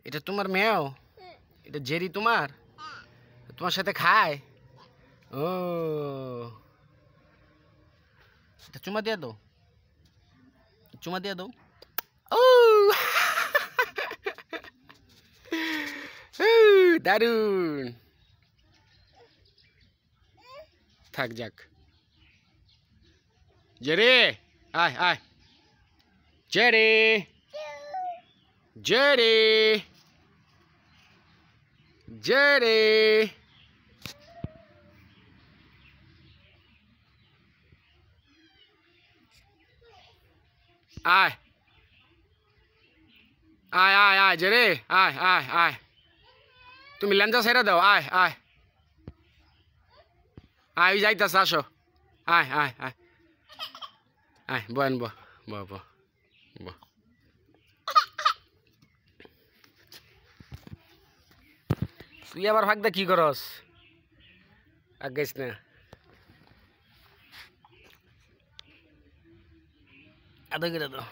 এটা তোমার মেয়েও? এটা জেরি তোমার? তোমার সাথে খায়? ও এটা চুমা দিয়ে দাও, চুমা দিয়ে দাও। ও দারুন, থাক যাক। জেরি আয় আয়, জেরি জেরি জেরি আয় আয় আয় আয় জেরি আয় আয় আয়, তুমি লেঞ্জা ছেড়ে দাও। আয় আয় আয়, যাইতাছে, আসো। আয় আয় আয় আয়, বয়েন ব ব ব ব। তুই আবার ভাগদা কি করস? আগাইস না। আদা করে দাও।